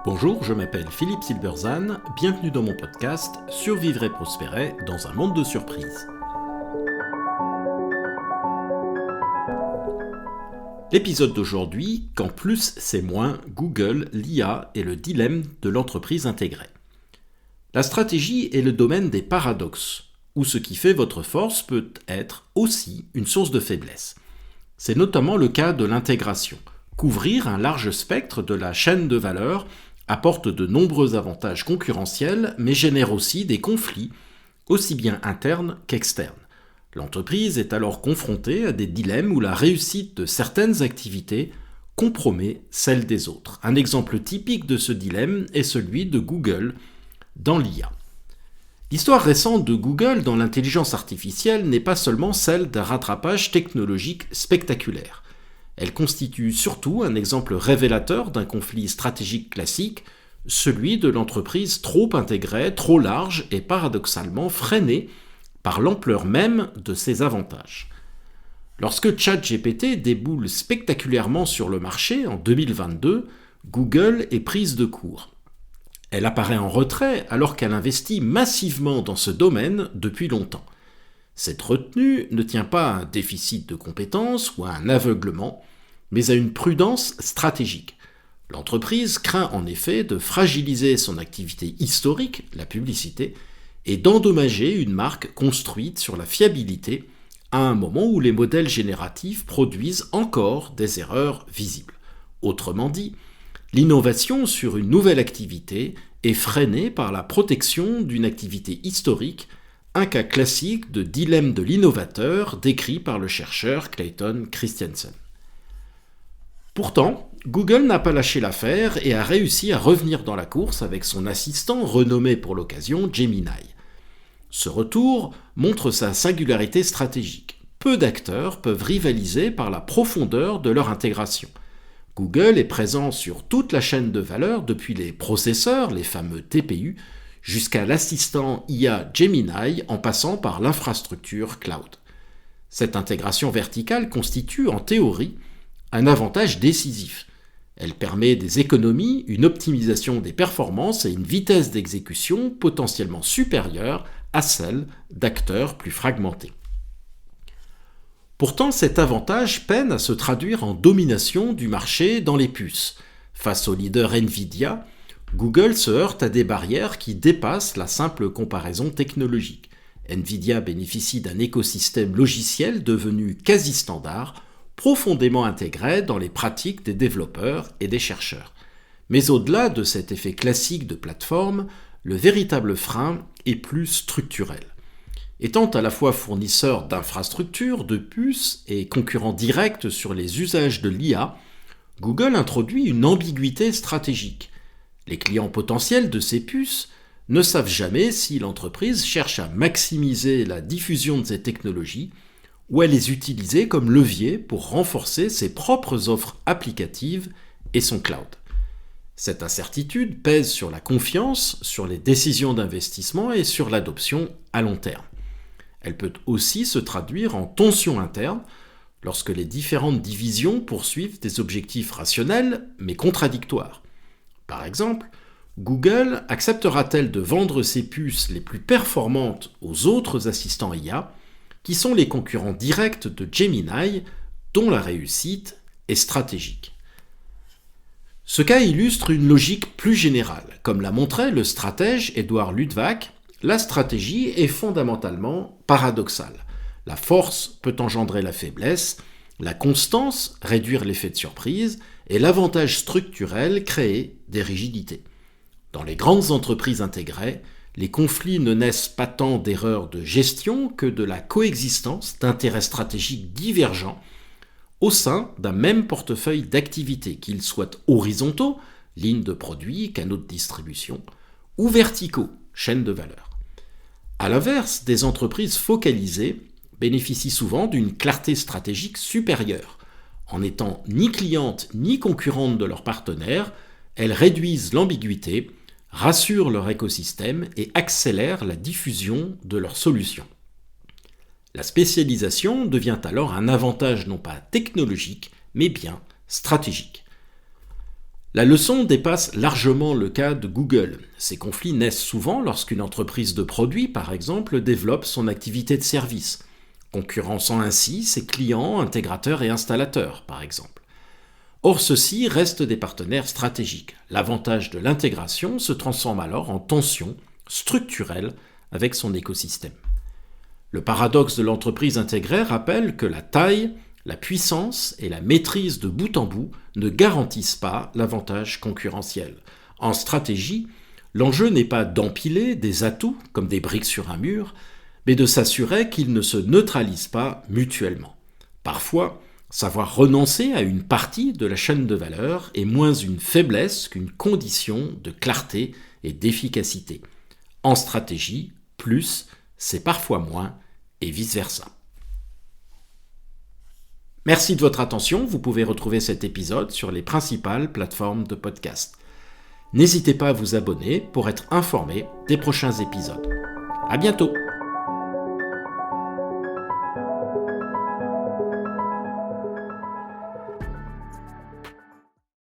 Bonjour, je m'appelle Philippe Silberzan, bienvenue dans mon podcast Survivre et prospérer dans un monde de surprises. L'épisode d'aujourd'hui, quand plus c'est moins, Google, l'IA et le dilemme de l'entreprise intégrée. La stratégie est le domaine des paradoxes, où ce qui fait votre force peut être aussi une source de faiblesse. C'est notamment le cas de l'intégration. Couvrir un large spectre de la chaîne de valeur apporte de nombreux avantages concurrentiels, mais génère aussi des conflits, aussi bien internes qu'externes. L'entreprise est alors confrontée à des dilemmes où la réussite de certaines activités compromet celle des autres. Un exemple typique de ce dilemme est celui de Google dans l'IA. L'histoire récente de Google dans l'intelligence artificielle n'est pas seulement celle d'un rattrapage technologique spectaculaire. Elle constitue surtout un exemple révélateur d'un conflit stratégique classique, celui de l'entreprise trop intégrée, trop large et paradoxalement freinée par l'ampleur même de ses avantages. Lorsque ChatGPT déboule spectaculairement sur le marché en 2022, Google est prise de court. Elle apparaît en retrait alors qu'elle investit massivement dans ce domaine depuis longtemps. Cette retenue ne tient pas à un déficit de compétences ou à un aveuglement, mais à une prudence stratégique. L'entreprise craint en effet de fragiliser son activité historique, la publicité, et d'endommager une marque construite sur la fiabilité à un moment où les modèles génératifs produisent encore des erreurs visibles. Autrement dit, l'innovation sur une nouvelle activité est freinée par la protection d'une activité historique, un cas classique de dilemme de l'innovateur décrit par le chercheur Clayton Christensen. Pourtant, Google n'a pas lâché l'affaire et a réussi à revenir dans la course avec son assistant renommé pour l'occasion Gemini. Ce retour montre sa singularité stratégique. Peu d'acteurs peuvent rivaliser par la profondeur de leur intégration. Google est présent sur toute la chaîne de valeur depuis les processeurs, les fameux TPU, jusqu'à l'assistant IA Gemini en passant par l'infrastructure cloud. Cette intégration verticale constitue en théorie un avantage décisif. Elle permet des économies, une optimisation des performances et une vitesse d'exécution potentiellement supérieure à celle d'acteurs plus fragmentés. Pourtant, cet avantage peine à se traduire en domination du marché dans les puces. Face au leader Nvidia, Google se heurte à des barrières qui dépassent la simple comparaison technologique. Nvidia bénéficie d'un écosystème logiciel devenu quasi standard, profondément intégré dans les pratiques des développeurs et des chercheurs. Mais au-delà de cet effet classique de plateforme, le véritable frein est plus structurel. Étant à la fois fournisseur d'infrastructures, de puces et concurrent direct sur les usages de l'IA, Google introduit une ambiguïté stratégique. Les clients potentiels de ces puces ne savent jamais si l'entreprise cherche à maximiser la diffusion de ces technologies ou à les utiliser comme levier pour renforcer ses propres offres applicatives et son cloud. Cette incertitude pèse sur la confiance, sur les décisions d'investissement et sur l'adoption à long terme. Elle peut aussi se traduire en tension interne lorsque les différentes divisions poursuivent des objectifs rationnels mais contradictoires. Par exemple, Google acceptera-t-elle de vendre ses puces les plus performantes aux autres assistants IA qui sont les concurrents directs de Gemini, dont la réussite est stratégique. Ce cas illustre une logique plus générale. Comme l'a montré le stratège Edouard Luttwak, la stratégie est fondamentalement paradoxale. La force peut engendrer la faiblesse, la constance réduire l'effet de surprise, et l'avantage structurel créer des rigidités. Dans les grandes entreprises intégrées, les conflits ne naissent pas tant d'erreurs de gestion que de la coexistence d'intérêts stratégiques divergents au sein d'un même portefeuille d'activités, qu'ils soient horizontaux, lignes de produits, canaux de distribution, ou verticaux, chaînes de valeur. À l'inverse, des entreprises focalisées bénéficient souvent d'une clarté stratégique supérieure. En n'étant ni clientes ni concurrentes de leurs partenaires, elles réduisent l'ambiguïté, rassurent leur écosystème et accélèrent la diffusion de leurs solutions. La spécialisation devient alors un avantage non pas technologique, mais bien stratégique. La leçon dépasse largement le cas de Google. Ces conflits naissent souvent lorsqu'une entreprise de produits, par exemple, développe son activité de service, concurrençant ainsi ses clients, intégrateurs et installateurs, par exemple. Or, ceux-ci restent des partenaires stratégiques. L'avantage de l'intégration se transforme alors en tension structurelle avec son écosystème. Le paradoxe de l'entreprise intégrée rappelle que la taille, la puissance et la maîtrise de bout en bout ne garantissent pas l'avantage concurrentiel. En stratégie, l'enjeu n'est pas d'empiler des atouts comme des briques sur un mur, mais de s'assurer qu'ils ne se neutralisent pas mutuellement. Parfois, savoir renoncer à une partie de la chaîne de valeur est moins une faiblesse qu'une condition de clarté et d'efficacité. En stratégie, plus, c'est parfois moins, et vice-versa. Merci de votre attention, vous pouvez retrouver cet épisode sur les principales plateformes de podcast. N'hésitez pas à vous abonner pour être informé des prochains épisodes. À bientôt!